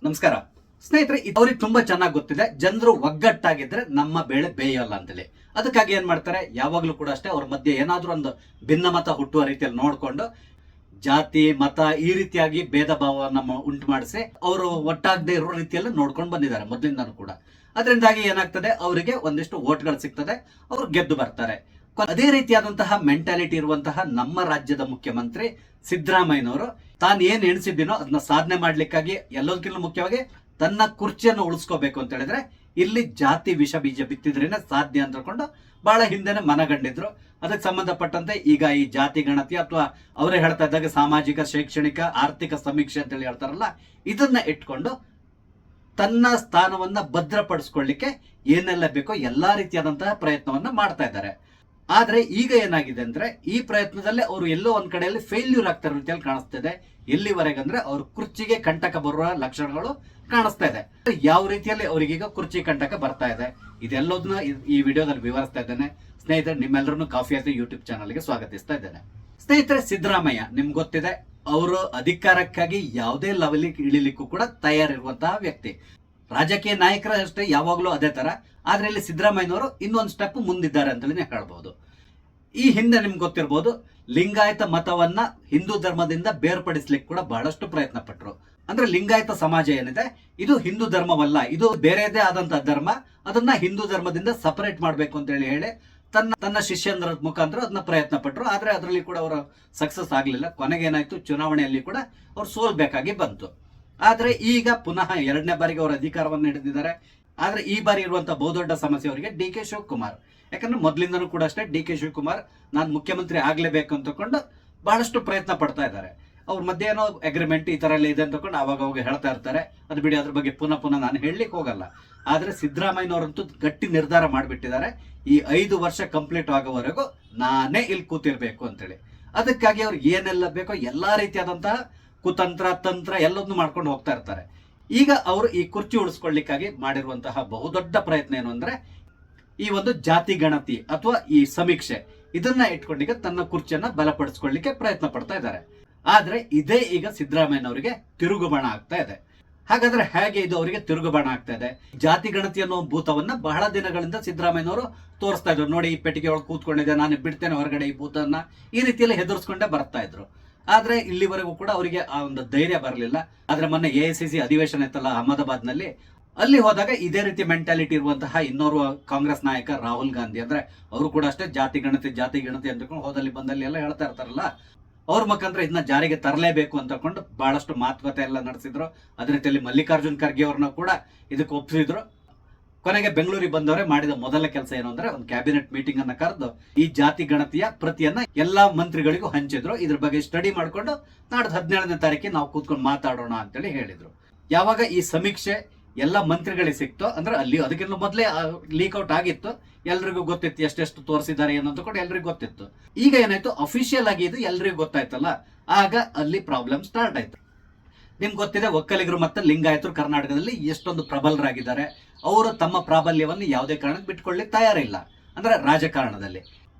ನಮಸ್ಕಾರ ಸ್ನೇಹಿತರೆ, ಅವ್ರಿಗೆ ತುಂಬಾ ಚೆನ್ನಾಗಿ ಗೊತ್ತಿದೆ ಜನರು ಒಗ್ಗಟ್ಟಾಗಿದ್ರೆ ನಮ್ಮ ಬೇಳೆ ಬೇಯಲ್ಲ ಅಂತೇಳಿ. ಅದಕ್ಕಾಗಿ ಏನ್ ಮಾಡ್ತಾರೆ, ಯಾವಾಗ್ಲೂ ಕೂಡ ಅಷ್ಟೇ ಅವ್ರ ಮಧ್ಯೆ ಏನಾದ್ರೂ ಒಂದು ಭಿನ್ನಮತ ಹುಟ್ಟುವ ರೀತಿಯಲ್ಲಿ ನೋಡ್ಕೊಂಡು ಜಾತಿ ಮತ ಈ ರೀತಿಯಾಗಿ ಭೇದ ಭಾವವನ್ನು ಉಂಟು ಮಾಡಿಸಿ ಅವರು ಒಟ್ಟಾಗದೆ ಇರೋ ರೀತಿಯಲ್ಲಿ ನೋಡ್ಕೊಂಡು ಬಂದಿದ್ದಾರೆ ಮೊದಲಿಂದನೂ ಕೂಡ. ಅದರಿಂದಾಗಿ ಏನಾಗ್ತದೆ, ಅವರಿಗೆ ಒಂದಿಷ್ಟು ಓಟ್ಗಳು ಸಿಗ್ತದೆ, ಅವರು ಗೆದ್ದು ಬರ್ತಾರೆ. ಅದೇ ರೀತಿಯಾದಂತಹ ಮೆಂಟಾಲಿಟಿ ಇರುವಂತಹ ನಮ್ಮ ರಾಜ್ಯದ ಮುಖ್ಯಮಂತ್ರಿ ಸಿದ್ದರಾಮಯ್ಯನವರು ತಾನು ಏನ್ ಎಣಿಸಿದ್ದೀನೋ ಅದನ್ನ ಸಾಧನೆ ಮಾಡ್ಲಿಕ್ಕಾಗಿ ಎಲ್ಲದಕ್ಕಿಂತ ಮುಖ್ಯವಾಗಿ ತನ್ನ ಕುರ್ಚಿಯನ್ನು ಉಳಿಸ್ಕೋಬೇಕು ಅಂತ ಹೇಳಿದ್ರೆ ಇಲ್ಲಿ ಜಾತಿ ವಿಷ ಬೀಜ ಬಿತ್ತಿದ್ರೇನೆ ಸಾಧ್ಯ ಅಂತ ಹೇಳ್ಕೊಂಡು ಬಹಳ ಹಿಂದೆನೆ ಮನಗಂಡಿದ್ರು. ಅದಕ್ಕೆ ಸಂಬಂಧಪಟ್ಟಂತೆ ಈಗ ಈ ಜಾತಿ ಗಣತಿ ಅಥವಾ ಅವರೇ ಹೇಳ್ತಾ ಇದ್ದಾಗ ಸಾಮಾಜಿಕ ಶೈಕ್ಷಣಿಕ ಆರ್ಥಿಕ ಸಮೀಕ್ಷೆ ಅಂತೇಳಿ ಹೇಳ್ತಾರಲ್ಲ, ಇದನ್ನ ಇಟ್ಕೊಂಡು ತನ್ನ ಸ್ಥಾನವನ್ನ ಭದ್ರಪಡಿಸ್ಕೊಳ್ಳಿಕ್ಕೆ ಏನೆಲ್ಲ ಬೇಕೋ ಎಲ್ಲಾ ರೀತಿಯಾದಂತಹ ಪ್ರಯತ್ನವನ್ನ ಮಾಡ್ತಾ ಇದ್ದಾರೆ. ಆದ್ರೆ ಈಗ ಏನಾಗಿದೆ ಅಂದ್ರೆ ಈ ಪ್ರಯತ್ನದಲ್ಲಿ ಅವರು ಎಲ್ಲೋ ಒಂದ್ ಕಡೆಯಲ್ಲಿ ಫೇಲ್ಯೂರ್ ಆಗ್ತಾ ಇರೋ ರೀತಿಯಲ್ಲಿ ಕಾಣಿಸ್ತಾ ಇದೆ. ಎಲ್ಲಿವರೆಗೆ ಅಂದ್ರೆ ಅವ್ರ ಕುರ್ಚಿಗೆ ಕಂಟಕ ಬರುವ ಲಕ್ಷಣಗಳು ಕಾಣಿಸ್ತಾ ಇದೆ. ಯಾವ ರೀತಿಯಲ್ಲಿ ಅವರಿಗೀಗ ಕುರ್ಚಿ ಕಂಟಕ ಬರ್ತಾ ಇದೆ ಇದೆಲ್ಲದನ್ನ ಈ ವಿಡಿಯೋದಲ್ಲಿ ವಿವರಿಸ್ತಾ ಇದ್ದೇನೆ. ಸ್ನೇಹಿತರೆ, ನಿಮ್ಮೆಲ್ಲರನ್ನು ಕಾಫಿ ಆಯ್ತು ಯೂಟ್ಯೂಬ್ ಚಾನಲ್ಗೆ ಸ್ವಾಗತಿಸ್ತಾ ಇದ್ದೇನೆ. ಸ್ನೇಹಿತರೆ, ಸಿದ್ದರಾಮಯ್ಯ ನಿಮ್ಗೆ ಗೊತ್ತಿದೆ, ಅವರು ಅಧಿಕಾರಕ್ಕಾಗಿ ಯಾವುದೇ ಲೆವೆಲ್ಗೆ ಇಳಿಲಿಕ್ಕೂ ಕೂಡ ತಯಾರಿರುವಂತಹ ವ್ಯಕ್ತಿ. ರಾಜಕೀಯ ನಾಯಕರ ಅಷ್ಟೇ ಯಾವಾಗ್ಲೂ ಅದೇ ತರ. ಆದ್ರೆ ಇಲ್ಲಿ ಸಿದ್ದರಾಮಯ್ಯನವರು ಇನ್ನೊಂದು ಸ್ಟೆಪ್ ಮುಂದಿದ್ದಾರೆ ಅಂತಲೇ ಹೇಳ್ಬಹುದು. ಈ ಹಿಂದೆ ನಿಮ್ಗೆ ಗೊತ್ತಿರಬಹುದು, ಲಿಂಗಾಯತ ಮತವನ್ನ ಹಿಂದೂ ಧರ್ಮದಿಂದ ಬೇರ್ಪಡಿಸ್ಲಿಕ್ಕೆ ಕೂಡ ಬಹಳಷ್ಟು ಪ್ರಯತ್ನ ಪಟ್ಟರು. ಅಂದ್ರೆ ಲಿಂಗಾಯತ ಸಮಾಜ ಏನಿದೆ ಇದು ಹಿಂದೂ ಧರ್ಮವಲ್ಲ, ಇದು ಬೇರೆದೇ ಆದಂತಹ ಧರ್ಮ, ಅದನ್ನ ಹಿಂದೂ ಧರ್ಮದಿಂದ ಸಪರೇಟ್ ಮಾಡ್ಬೇಕು ಅಂತ ಹೇಳಿ ತನ್ನ ಶಿಷ್ಯಂದ್ರ ಮುಖಾಂತರ ಅದನ್ನ ಪ್ರಯತ್ನ ಪಟ್ಟರು. ಆದ್ರೆ ಅದರಲ್ಲಿ ಕೂಡ ಅವರು ಸಕ್ಸಸ್ ಆಗ್ಲಿಲ್ಲ. ಕೊನೆಗೆ ಏನಾಯ್ತು, ಚುನಾವಣೆಯಲ್ಲಿ ಕೂಡ ಅವ್ರು ಸೋಲ್ಬೇಕಾಗಿ ಬಂತು. ಆದ್ರೆ ಈಗ ಪುನಃ ಎರಡನೇ ಬಾರಿಗೆ ಅವರ ಅಧಿಕಾರವನ್ನು ಹಿಡಿದಿದ್ದಾರೆ. ಆದ್ರೆ ಈ ಬಾರಿ ಇರುವಂತಹ ಬಹುದೊಡ್ಡ ಸಮಸ್ಯೆ ಅವರಿಗೆ ಡಿ ಕೆ ಶಿವಕುಮಾರ್. ಯಾಕಂದ್ರೆ ಮೊದಲಿಂದನೂ ಕೂಡ ಅಷ್ಟೇ ಡಿ ಕೆ ಶಿವಕುಮಾರ್ ನಾನು ಮುಖ್ಯಮಂತ್ರಿ ಆಗ್ಲೇಬೇಕು ಅಂತಕೊಂಡು ಬಹಳಷ್ಟು ಪ್ರಯತ್ನ ಪಡ್ತಾ ಇದ್ದಾರೆ. ಅವ್ರ ಮಧ್ಯೆ ಏನೋ ಅಗ್ರಿಮೆಂಟ್ ಈ ತರ ಎಲ್ಲ ಇದೆ ಅಂತಕೊಂಡು ಅವಾಗ ಹೇಳ್ತಾ ಇರ್ತಾರೆ. ಅದು ಬಿಡಿ, ಅದ್ರ ಬಗ್ಗೆ ಪುನಃ ನಾನು ಹೇಳಲಿಕ್ಕೆ ಹೋಗಲ್ಲ. ಆದ್ರೆ ಸಿದ್ದರಾಮಯ್ಯನವರಂತೂ ಗಟ್ಟಿ ನಿರ್ಧಾರ ಮಾಡಿಬಿಟ್ಟಿದ್ದಾರೆ, ಈ 5 ವರ್ಷ ಕಂಪ್ಲೀಟ್ ಆಗೋವರೆಗೂ ನಾನೇ ಇಲ್ಲಿ ಕೂತಿರ್ಬೇಕು ಅಂತೇಳಿ. ಅದಕ್ಕಾಗಿ ಅವ್ರು ಏನೆಲ್ಲ ಬೇಕೋ ಎಲ್ಲಾ ರೀತಿಯಾದಂತಹ ಕುತಂತ್ರ ತಂತ್ರ ಎಲ್ಲದನ್ನು ಮಾಡ್ಕೊಂಡು ಹೋಗ್ತಾ ಇರ್ತಾರೆ. ಈಗ ಅವರು ಈ ಕುರ್ಚಿ ಉಳಿಸ್ಕೊಳ್ಳಿಕ್ಕಾಗಿ ಮಾಡಿರುವಂತಹ ಬಹುದೊಡ್ಡ ಪ್ರಯತ್ನ ಏನು ಅಂದ್ರೆ ಈ ಒಂದು ಜಾತಿ ಗಣತಿ ಅಥವಾ ಈ ಸಮೀಕ್ಷೆ, ಇದನ್ನ ಇಟ್ಕೊಂಡೀಗ ತನ್ನ ಕುರ್ಚಿಯನ್ನ ಬಲಪಡಿಸ್ಕೊಳ್ಳಿಕ್ಕೆ ಪ್ರಯತ್ನ ಪಡ್ತಾ ಇದ್ದಾರೆ. ಆದ್ರೆ ಇದೇ ಈಗ ಸಿದ್ದರಾಮಯ್ಯನವರಿಗೆ ತಿರುಗುಬಾಣ ಆಗ್ತಾ ಇದೆ. ಹಾಗಾದ್ರೆ ಹೇಗೆ ಇದು ಅವರಿಗೆ ತಿರುಗುಬಾಣ ಆಗ್ತಾ ಇದೆ? ಜಾತಿ ಗಣತಿ ಅನ್ನೋ ಭೂತವನ್ನ ಬಹಳ ದಿನಗಳಿಂದ ಸಿದ್ದರಾಮಯ್ಯನವರು ತೋರಿಸ್ತಾ ಇದ್ರು. ನೋಡಿ, ಈ ಪೆಟ್ಟಿಗೆ ಒಳಗೆ ಕೂತ್ಕೊಂಡಿದೆ, ನಾನು ಬಿಡ್ತೇನೆ ಹೊರಗಡೆ ಈ ಭೂತನ್ನ, ಈ ರೀತಿಯಲ್ಲಿ ಹೆದರ್ಸ್ಕೊಂಡೇ ಬರ್ತಾ ಇದ್ರು. ಆದ್ರೆ ಇಲ್ಲಿವರೆಗೂ ಕೂಡ ಅವರಿಗೆ ಆ ಒಂದು ಧೈರ್ಯ ಬರಲಿಲ್ಲ. ಆದ್ರೆ ಮೊನ್ನೆ AICC ಅಧಿವೇಶನ ಇತ್ತಲ್ಲ ಅಹಮದಾಬಾದ್ ನಲ್ಲಿ, ಅಲ್ಲಿ ಹೋದಾಗ ಇದೇ ರೀತಿ ಮೆಂಟಾಲಿಟಿ ಇರುವಂತಹ ಇನ್ನೋರ್ವ ಕಾಂಗ್ರೆಸ್ ನಾಯಕ ರಾಹುಲ್ ಗಾಂಧಿ, ಅಂದ್ರೆ ಅವರು ಕೂಡ ಅಷ್ಟೇ ಜಾತಿ ಗಣತಿ ಅಂದ್ಕೊಂಡು ಹೋದಲ್ಲಿ ಬಂದಲ್ಲಿ ಎಲ್ಲ ಹೇಳ್ತಾ ಇರ್ತಾರಲ್ಲ, ಅವ್ರ ಮುಖಾಂತರ ಇದನ್ನ ಜಾರಿಗೆ ತರಲೇಬೇಕು ಅಂತಕೊಂಡು ಬಹಳಷ್ಟು ಮಾತುಕತೆ ಎಲ್ಲ ನಡೆಸಿದ್ರು. ಅದೇ ರೀತಿಯಲ್ಲಿ ಮಲ್ಲಿಕಾರ್ಜುನ್ ಖರ್ಗೆ ಅವ್ರನ್ನ ಕೂಡ ಇದಕ್ಕೆ ಒಪ್ಪಿಸಿದ್ರು. ಕೊನೆಗೆ ಬೆಂಗಳೂರಿಗೆ ಬಂದವರೇ ಮಾಡಿದ ಮೊದಲ ಕೆಲಸ ಏನು ಅಂದ್ರೆ ಒಂದು ಕ್ಯಾಬಿನೆಟ್ ಮೀಟಿಂಗ್ ಅನ್ನ ಕರೆದು ಈ ಜಾತಿ ಗಣತಿಯ ಪ್ರತಿಯನ್ನ ಎಲ್ಲಾ ಮಂತ್ರಿಗಳಿಗೂ ಹಂಚಿದ್ರು. ಇದ್ರ ಬಗ್ಗೆ ಸ್ಟಡಿ ಮಾಡ್ಕೊಂಡು ನಾಡ್ದು 17ನೇ ತಾರೀಕಿಗೆ ನಾವು ಕೂತ್ಕೊಂಡು ಮಾತಾಡೋಣ ಅಂತೇಳಿ ಹೇಳಿದ್ರು. ಯಾವಾಗ ಈ ಸಮೀಕ್ಷೆ ಎಲ್ಲ ಮಂತ್ರಿಗಳಿಗೆ ಸಿಕ್ತೋ, ಅಂದ್ರೆ ಅಲ್ಲಿ ಅದಕ್ಕಿಂತ ಮೊದಲೇ ಲೀಕ್ಔಟ್ ಆಗಿತ್ತು, ಎಲ್ರಿಗೂ ಗೊತ್ತಿತ್ತು ಎಷ್ಟೆಷ್ಟು ತೋರಿಸಿದ್ದಾರೆ ಏನಂತ ಕೂಡ ಎಲ್ರಿಗೂ ಗೊತ್ತಿತ್ತು. ಈಗ ಏನಾಯ್ತು, ಅಫಿಷಿಯಲ್ ಆಗಿ ಇದು ಎಲ್ರಿಗೂ ಗೊತ್ತಾಯ್ತಲ್ಲ, ಆಗ ಅಲ್ಲಿ ಪ್ರಾಬ್ಲಮ್ ಸ್ಟಾರ್ಟ್ ಆಯ್ತು. ನಿಮ್ಗೆ ಗೊತ್ತಿದೆ, ಒಕ್ಕಲಿಗರು ಮತ್ತು ಲಿಂಗಾಯತರು ಕರ್ನಾಟಕದಲ್ಲಿ ಎಷ್ಟೊಂದು ಪ್ರಬಲರಾಗಿದ್ದಾರೆ. ಅವರು ತಮ್ಮ ಪ್ರಾಬಲ್ಯವನ್ನು ಯಾವುದೇ ಕಾರಣಕ್ಕೆ ಬಿಟ್ಕೊಳ್ಳಿ ತಯಾರಿಲ್ಲ, ಅಂದ್ರೆ ರಾಜಕಾರಣದಲ್ಲಿ.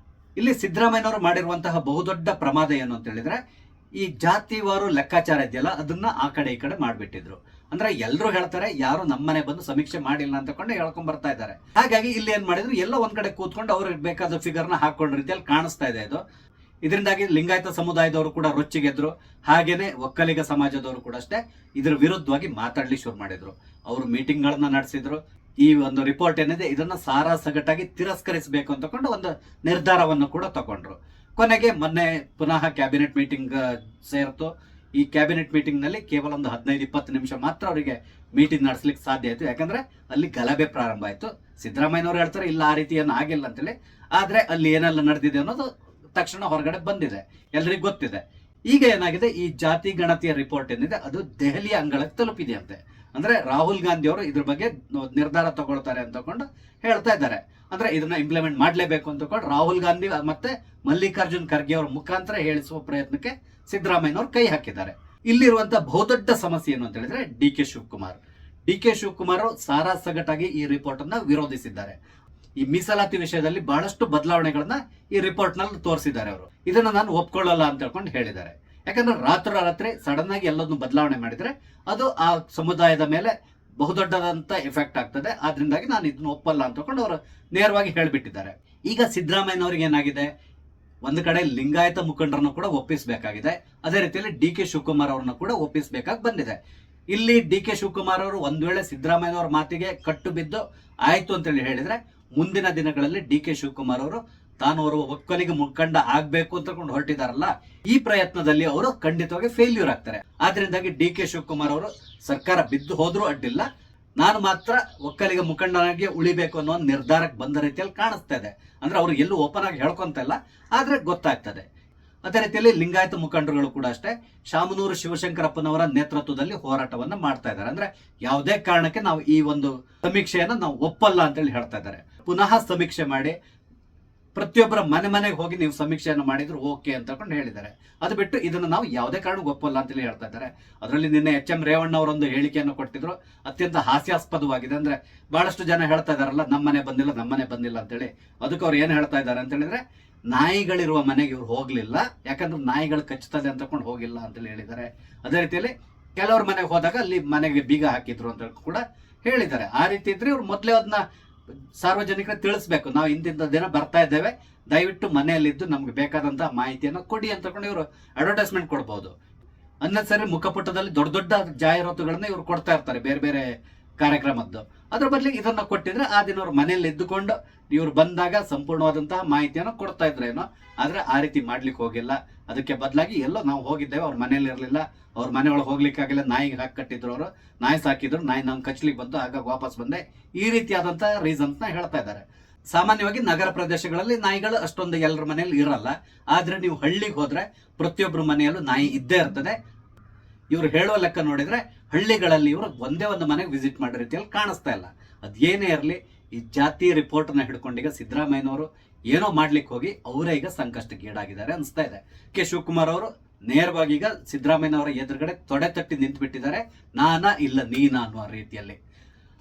ಇಲ್ಲಿ ಸಿದ್ದರಾಮಯ್ಯನವರು ಮಾಡಿರುವಂತಹ ಬಹುದೊಡ್ಡ ಪ್ರಮಾದ ಏನು ಅಂತ ಹೇಳಿದ್ರೆ, ಈ ಜಾತಿವಾರು ಲೆಕ್ಕಾಚಾರ ಇದೆಯಲ್ಲ ಅದನ್ನ ಆ ಕಡೆ ಈ ಕಡೆ ಮಾಡ್ಬಿಟ್ಟಿದ್ರು. ಅಂದ್ರೆ ಎಲ್ಲರೂ ಹೇಳ್ತಾರೆ, ಯಾರು ನಮ್ಮನೆ ಬಂದು ಸಮೀಕ್ಷೆ ಮಾಡಿಲ್ಲ ಅಂತಕೊಂಡು ಹೇಳ್ಕೊಂಡ್ ಬರ್ತಾ ಇದ್ದಾರೆ. ಹಾಗಾಗಿ ಇಲ್ಲಿ ಏನ್ ಮಾಡಿದ್ರು, ಎಲ್ಲ ಒಂದ್ ಕಡೆ ಕೂತ್ಕೊಂಡು ಅವ್ರಿಗೆ ಬೇಕಾದ ಫಿಗರ್ನ ಹಾಕೊಂಡ ರೀತಿಯಲ್ಲಿ ಕಾಣಿಸ್ತಾ ಇದೆ ಇದು. ಇದರಿಂದಾಗಿ ಲಿಂಗಾಯತ ಸಮುದಾಯದವರು ಕೂಡ ರೊಚ್ಚಿಗೆದ್ರು. ಹಾಗೇನೆ ಒಕ್ಕಲಿಗ ಸಮಾಜದವರು ಕೂಡ ಅಷ್ಟೇ ಇದ್ರ ವಿರುದ್ಧವಾಗಿ ಮಾತಾಡ್ಲಿ ಶುರು ಮಾಡಿದ್ರು. ಅವರು ಮೀಟಿಂಗ್ ಗಳನ್ನ ನಡೆಸಿದ್ರು. ಈ ಒಂದು ರಿಪೋರ್ಟ್ ಏನಿದೆ ಇದನ್ನ ಸಾರಾಸಗಟಾಗಿ ತಿರಸ್ಕರಿಸಬೇಕು ಅಂತಕೊಂಡು ಒಂದು ನಿರ್ಧಾರವನ್ನು ಕೂಡ ತಗೊಂಡ್ರು. ಕೊನೆಗೆ ಮೊನ್ನೆ ಪುನಃ ಕ್ಯಾಬಿನೆಟ್ ಮೀಟಿಂಗ್ ಸೇರ್ತು. ಈ ಕ್ಯಾಬಿನೆಟ್ ಮೀಟಿಂಗ್ ನಲ್ಲಿ ಕೇವಲ ಒಂದು 15-20 ನಿಮಿಷ ಮಾತ್ರ ಅವರಿಗೆ ಮೀಟಿಂಗ್ ನಡೆಸಲಿಕ್ಕೆ ಸಾಧ್ಯ ಆಯ್ತು. ಯಾಕಂದ್ರೆ ಅಲ್ಲಿ ಗಲಭೆ ಪ್ರಾರಂಭ ಆಯ್ತು. ಸಿದ್ದರಾಮಯ್ಯನವರು ಹೇಳ್ತಾರೆ ಇಲ್ಲ ಆ ರೀತಿ ಏನು ಆಗಿಲ್ಲ ಅಂತೇಳಿ. ಆದ್ರೆ ಅಲ್ಲಿ ಏನೆಲ್ಲ ನಡೆದಿದೆ ಅನ್ನೋದು ತಕ್ಷಣ ಹೊರಗಡೆ ಬಂದಿದೆ, ಎಲ್ರಿಗೂ ಗೊತ್ತಿದೆ. ಈಗ ಏನಾಗಿದೆ, ಈ ಜಾತಿ ಗಣತಿಯ ರಿಪೋರ್ಟ್ ಏನಿದೆ ಅದು ದೆಹಲಿಯ ಅಂಗಳಕ್ಕೆ ತಲುಪಿದೆಯಂತೆ. ಅಂದ್ರೆ ರಾಹುಲ್ ಗಾಂಧಿ ಅವರು ಇದ್ರ ಬಗ್ಗೆ ನಿರ್ಧಾರ ತಗೊಳ್ತಾರೆ ಅಂತಕೊಂಡು ಹೇಳ್ತಾ ಇದ್ದಾರೆ. ಅಂದ್ರೆ ಇದನ್ನ ಇಂಪ್ಲಿಮೆಂಟ್ ಮಾಡ್ಲೇಬೇಕು ಅಂತಕೊಂಡು ರಾಹುಲ್ ಗಾಂಧಿ ಮತ್ತೆ ಮಲ್ಲಿಕಾರ್ಜುನ್ ಖರ್ಗೆ ಅವರ ಮುಖಾಂತರ ಹೇಳಿಸುವ ಪ್ರಯತ್ನಕ್ಕೆ ಸಿದ್ದರಾಮಯ್ಯನವರು ಕೈ ಹಾಕಿದ್ದಾರೆ. ಇಲ್ಲಿರುವಂತಹ ಬಹುದೊಡ್ಡ ಸಮಸ್ಯೆ ಏನು ಅಂತ ಹೇಳಿದ್ರೆ ಡಿ ಕೆ ಶಿವಕುಮಾರ್ ಸಾರಾಸಗಟಾಗಿ ಈ ರಿಪೋರ್ಟ್ ಅನ್ನ ವಿರೋಧಿಸಿದ್ದಾರೆ. ಈ ಮೀಸಲಾತಿ ವಿಷಯದಲ್ಲಿ ಬಹಳಷ್ಟು ಬದಲಾವಣೆಗಳನ್ನ ಈ ರಿಪೋರ್ಟ್ ನಲ್ಲಿ ತೋರಿಸಿದ್ದಾರೆ. ಅವರು ಇದನ್ನ ನಾನು ಒಪ್ಕೊಳ್ಳಲ್ಲ ಅಂತ ಹೇಳ್ಕೊಂಡು ಹೇಳಿದ್ದಾರೆ. ಯಾಕಂದ್ರೆ ರಾತ್ರಿ ಸಡನ್ ಆಗಿ ಎಲ್ಲದನ್ನು ಬದಲಾವಣೆ ಮಾಡಿದ್ರೆ ಅದು ಆ ಸಮುದಾಯದ ಮೇಲೆ ಬಹುದೊಡ್ಡದಂತ ಎಫೆಕ್ಟ್ ಆಗ್ತದೆ. ಆದ್ರಿಂದಾಗಿ ನಾನು ಇದನ್ನ ಒಪ್ಪಲ್ಲ ಅಂತ ತಗೊಂಡು ಅವರು ನೇರವಾಗಿ ಹೇಳ್ಬಿಟ್ಟಿದ್ದಾರೆ. ಈಗ ಸಿದ್ದರಾಮಯ್ಯನವ್ರಿಗೆ ಏನಾಗಿದೆ, ಒಂದು ಕಡೆ ಲಿಂಗಾಯತ ಮುಖಂಡರನ್ನು ಕೂಡ ಒಪ್ಪಿಸಬೇಕಾಗಿದೆ, ಅದೇ ರೀತಿಯಲ್ಲಿ ಡಿ.ಕೆ. ಶಿವಕುಮಾರ್ ಅವ್ರನ್ನ ಕೂಡ ಒಪ್ಪಿಸಬೇಕಾಗಿ ಬಂದಿದೆ. ಇಲ್ಲಿ ಡಿ.ಕೆ. ಶಿವಕುಮಾರ್ ಅವರು ಒಂದ್ ವೇಳೆ ಸಿದ್ದರಾಮಯ್ಯನವರ ಮಾತಿಗೆ ಕಟ್ಟು ಬಿದ್ದು ಆಯ್ತು ಅಂತೇಳಿ ಹೇಳಿದ್ರೆ, ಮುಂದಿನ ದಿನಗಳಲ್ಲಿ ಡಿ.ಕೆ. ಶಿವಕುಮಾರ್ ಅವರು ತಾನು ಅವರು ಒಕ್ಕಲಿಗ ಮುಖಂಡ ಆಗ್ಬೇಕು ಅಂತ ಹೊರಟಿದಾರಲ್ಲ, ಈ ಪ್ರಯತ್ನದಲ್ಲಿ ಅವರು ಖಂಡಿತವಾಗಿ ಫೇಲ್ಯೂರ್ ಆಗ್ತಾರೆ. ಆದ್ರಿಂದಾಗಿ ಡಿ.ಕೆ. ಶಿವಕುಮಾರ್ ಅವರು ಸರ್ಕಾರ ಬಿದ್ದು ಹೋದ್ರೂ ಅಡ್ಡಿಲ್ಲ, ನಾನು ಮಾತ್ರ ಒಕ್ಕಲಿಗ ಮುಖಂಡನಾಗಿ ಉಳಿಬೇಕು ಅನ್ನೋ ನಿರ್ಧಾರಕ್ಕೆ ಬಂದ ರೀತಿಯಲ್ಲಿ ಕಾಣಿಸ್ತಾ ಇದೆ. ಅಂದ್ರೆ ಅವ್ರು ಎಲ್ಲೂ ಓಪನ್ ಆಗಿ ಹೇಳ್ಕೊಂತ ಇಲ್ಲ, ಆದ್ರೆ ಗೊತ್ತಾಗ್ತದೆ. ಅದೇ ರೀತಿಯಲ್ಲಿ ಲಿಂಗಾಯತ ಮುಖಂಡರುಗಳು ಕೂಡ ಅಷ್ಟೇ ಶಾಮನೂರು ಶಿವಶಂಕರಪ್ಪನವರ ನೇತೃತ್ವದಲ್ಲಿ ಹೋರಾಟವನ್ನ ಮಾಡ್ತಾ ಇದ್ದಾರೆ. ಅಂದ್ರೆ ಯಾವುದೇ ಕಾರಣಕ್ಕೆ ನಾವು ಈ ಒಂದು ಸಮೀಕ್ಷೆಯನ್ನ ನಾವು ಒಪ್ಪಲ್ಲ ಅಂತೇಳಿ ಹೇಳ್ತಾ ಇದ್ದಾರೆ. ಪುನಃ ಸಮೀಕ್ಷೆ ಮಾಡಿ ಪ್ರತಿಯೊಬ್ಬರ ಮನೆಗೆ ಹೋಗಿ ನೀವು ಸಮೀಕ್ಷೆಯನ್ನು ಮಾಡಿದ್ರು ಓಕೆ ಅಂತ ಹೇಳಿದ್ದಾರೆ. ಅದು ಬಿಟ್ಟು ಇದನ್ನು ನಾವು ಯಾವುದೇ ಕಾರಣಕ್ಕೂ ಒಪ್ಪಲ್ಲ ಅಂತೇಳಿ ಹೇಳ್ತಾ ಇದ್ದಾರೆ. ಅದರಲ್ಲಿ ನಿನ್ನೆ ಎಚ್.ಎಂ. ರೇವಣ್ಣ ಅವರೊಂದು ಹೇಳಿಕೆಯನ್ನು ಕೊಟ್ಟಿದ್ರು, ಅತ್ಯಂತ ಹಾಸ್ಯಾಸ್ಪದವಾಗಿದೆ. ಅಂದ್ರೆ ಬಹಳಷ್ಟು ಜನ ಹೇಳ್ತಾ ಇದಾರಲ್ಲ ನಮ್ಮನೆ ಬಂದಿಲ್ಲ ಅಂತೇಳಿ. ಅದಕ್ಕೆ ಅವ್ರು ಏನ್ ಹೇಳ್ತಾ ಇದ್ದಾರೆ ಅಂತ ಹೇಳಿದ್ರೆ, ನಾಯಿಗಳಿರುವ ಮನೆಗೆ ಇವ್ರು ಹೋಗ್ಲಿಲ್ಲ, ಯಾಕಂದ್ರೆ ನಾಯಿಗಳು ಕಚ್ಚುತ್ತದೆ ಅಂತ ಹೋಗಿಲ್ಲ ಅಂತೇಳಿ ಹೇಳಿದ್ದಾರೆ. ಅದೇ ರೀತಿಯಲ್ಲಿ ಕೆಲವ್ರ ಮನೆಗೆ ಹೋದಾಗ ಅಲ್ಲಿ ಮನೆಗೆ ಬೀಗ ಹಾಕಿದ್ರು ಅಂತ ಕೂಡ ಹೇಳಿದ್ದಾರೆ. ಆ ರೀತಿ ಇದ್ರೆ ಇವ್ರು ಮೊದಲೇ ಅದನ್ನ ಸಾರ್ವಜನಿಕರಿಗೆ ತಿಳಿಸ್ಬೇಕು, ನಾವು ಇಂತಿಂತ ದಿನ ಬರ್ತಾ ಇದ್ದೇವೆ, ದಯವಿಟ್ಟು ಮನೆಯಲ್ಲಿದ್ದು ನಮ್ಗೆ ಬೇಕಾದಂತಹ ಮಾಹಿತಿಯನ್ನು ಕೊಡಿ ಅಂತ ಇವರು ಅಡ್ವರ್ಟೈಸ್ಮೆಂಟ್ ಕೊಡ್ಬೋದು. ಅನ್ನೆಸರಿ ಮುಖಪುಟದಲ್ಲಿ ದೊಡ್ಡ ದೊಡ್ಡ ಜಾಹೀರಾತುಗಳನ್ನ ಇವ್ರು ಕೊಡ್ತಾ ಇರ್ತಾರೆ ಬೇರೆ ಬೇರೆ ಕಾರ್ಯಕ್ರಮದ್ದು. ಅದ್ರ ಬದಲಿಗೆ ಇದನ್ನ ಕೊಟ್ಟಿದ್ರೆ ಆ ದಿನ ಅವ್ರ ಮನೆಯಲ್ಲಿ ಇದ್ದುಕೊಂಡು ಇವ್ರು ಬಂದಾಗ ಸಂಪೂರ್ಣವಾದಂತಹ ಮಾಹಿತಿಯನ್ನು ಕೊಡ್ತಾ ಇದ್ರೇನೋ. ಆದ್ರೆ ಆ ರೀತಿ ಮಾಡ್ಲಿಕ್ಕೆ ಹೋಗಿಲ್ಲ. ಅದಕ್ಕೆ ಬದಲಾಗಿ ಎಲ್ಲೋ ನಾವು ಹೋಗಿದ್ದೇವೆ, ಅವ್ರ ಮನೇಲಿ ಇರ್ಲಿಲ್ಲ, ಅವ್ರ ಮನೆ ಒಳಗೆ ಹೋಗ್ಲಿಕ್ಕಾಗಿಲ್ಲ, ನಾಯಿಗೆ ಹಾಕಿ ಕಟ್ಟಿದ್ರು, ಅವರು ನಾಯಿ ಸಾಕಿದ್ರು, ನಾಯಿ ನಮ್ ಕಚ್ಲಿಕ್ಕೆ ಬಂದು ಆಗ ವಾಪಸ್ ಬಂದೆ, ಈ ರೀತಿಯಾದಂತಹ ರೀಸನ್ಸ್ ನ ಹೇಳ್ತಾ ಇದ್ದಾರೆ. ಸಾಮಾನ್ಯವಾಗಿ ನಗರ ಪ್ರದೇಶಗಳಲ್ಲಿ ನಾಯಿಗಳು ಅಷ್ಟೊಂದು ಎಲ್ಲರ ಮನೆಯಲ್ಲಿ ಇರಲ್ಲ. ಆದ್ರೆ ನೀವು ಹಳ್ಳಿಗೆ ಹೋದ್ರೆ ಪ್ರತಿಯೊಬ್ಬರ ಮನೆಯಲ್ಲೂ ನಾಯಿ ಇದ್ದೇ ಇರ್ತದೆ. ಇವ್ರು ಹೇಳುವ ಲೆಕ್ಕ ನೋಡಿದ್ರೆ ಹಳ್ಳಿಗಳಲ್ಲಿ ಇವರು ಒಂದೇ ಒಂದು ಮನೆಗೆ ವಿಸಿಟ್ ಮಾಡೋ ರೀತಿಯಲ್ಲಿ ಕಾಣಿಸ್ತಾ ಇಲ್ಲ. ಅದೇನೇ ಇರಲಿ, ಈ ಜಾತಿ ರಿಪೋರ್ಟ್ ನ ಹಿಡ್ಕೊಂಡೀಗ ಸಿದ್ದರಾಮಯ್ಯನವರು ಏನೋ ಮಾಡ್ಲಿಕ್ಕೆ ಹೋಗಿ ಅವರೇ ಈಗ ಸಂಕಷ್ಟಕ್ಕೆ ಈಡಾಗಿದ್ದಾರೆ ಅನಿಸ್ತಾ ಇದೆ. ಕೆ. ಶಿವಕುಮಾರ್ ಅವರು ನೇರವಾಗಿ ಈಗ ಸಿದ್ದರಾಮಯ್ಯನವರ ಎದುರುಗಡೆ ತೊಡೆ ತಟ್ಟಿ ನಿಂತು ಬಿಟ್ಟಿದ್ದಾರೆ, ನಾನಾ ಇಲ್ಲ ನೀನಾ ಅನ್ನುವ ರೀತಿಯಲ್ಲಿ.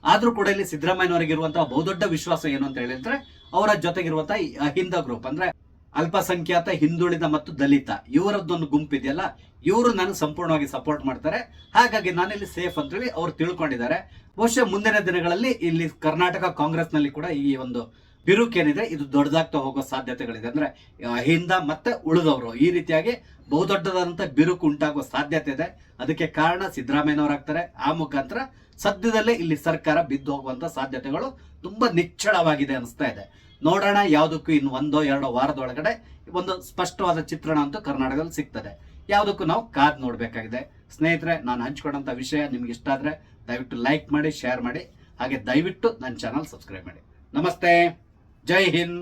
ಆದ್ರೂ ಕೂಡ ಇಲ್ಲಿ ಸಿದ್ದರಾಮಯ್ಯನವರಿಗಿರುವಂತಹ ಬಹುದೊಡ್ಡ ವಿಶ್ವಾಸ ಏನು ಅಂತ ಹೇಳಿದ್ರೆ, ಅವರ ಜೊತೆಗಿರುವಂತಹ ಅಹಿಂದ ಗ್ರೂಪ್, ಅಂದ್ರೆ ಅಲ್ಪಸಂಖ್ಯಾತ, ಹಿಂದುಳಿದ ಮತ್ತು ದಲಿತ, ಇವರದ್ದೊಂದು ಗುಂಪಿದೆಯಲ್ಲ, ಇವರು ನನಗೆ ಸಂಪೂರ್ಣವಾಗಿ ಸಪೋರ್ಟ್ ಮಾಡ್ತಾರೆ, ಹಾಗಾಗಿ ನಾನಿಲ್ಲಿ ಸೇಫ್ ಅಂತೇಳಿ ಅವ್ರು ತಿಳ್ಕೊಂಡಿದ್ದಾರೆ. ಬಹುಶಃ ಮುಂದಿನ ದಿನಗಳಲ್ಲಿ ಇಲ್ಲಿ ಕರ್ನಾಟಕ ಕಾಂಗ್ರೆಸ್ ನಲ್ಲಿ ಕೂಡ ಈ ಒಂದು ಬಿರುಕೇನಿದೆ ಇದು ದೊಡ್ಡದಾಗ್ತಾ ಹೋಗೋ ಸಾಧ್ಯತೆಗಳಿದೆ. ಅಂದ್ರೆ ಅಹಿಂದ ಮತ್ತೆ ಉಳಿದವರು ಈ ರೀತಿಯಾಗಿ ಬಹುದೊಡ್ಡದಾದಂತ ಬಿರುಕು ಉಂಟಾಗುವ ಸಾಧ್ಯತೆ ಇದೆ. ಅದಕ್ಕೆ ಕಾರಣ ಸಿದ್ದರಾಮಯ್ಯನವರಾಗ್ತಾರೆ. ಆ ಮುಖಾಂತರ ಸದ್ಯದಲ್ಲೇ ಇಲ್ಲಿ ಸರ್ಕಾರ ಬಿದ್ದು ಹೋಗುವಂತ ಸಾಧ್ಯತೆಗಳು ತುಂಬಾ ನಿಚ್ಚಳವಾಗಿದೆ ಅನಿಸ್ತಾ ಇದೆ. ನೋಡೋಣ, ಯಾವುದಕ್ಕೂ ಇನ್ನು 1-2 ವಾರದೊಳಗಡೆ ಒಂದು ಸ್ಪಷ್ಟವಾದ ಚಿತ್ರಣ ಅಂತೂ ಕರ್ನಾಟಕದಲ್ಲಿ ಸಿಗ್ತದೆ. ಯಾವುದಕ್ಕೂ ನಾವು ಕಾದ್ ನೋಡ್ಬೇಕಾಗಿದೆ. ಸ್ನೇಹಿತರೆ, ನಾನು ಹಂಚ್ಕೊಂಡಂತ ವಿಷಯ ನಿಮ್ಗೆ ಇಷ್ಟ ಆದ್ರೆ ದಯವಿಟ್ಟು ಲೈಕ್ ಮಾಡಿ, ಶೇರ್ ಮಾಡಿ, ಹಾಗೆ ದಯವಿಟ್ಟು ನನ್ನ ಚಾನಲ್ ಸಬ್ಸ್ಕ್ರೈಬ್ ಮಾಡಿ. ನಮಸ್ತೆ, ಜೈ ಹಿಂದ್.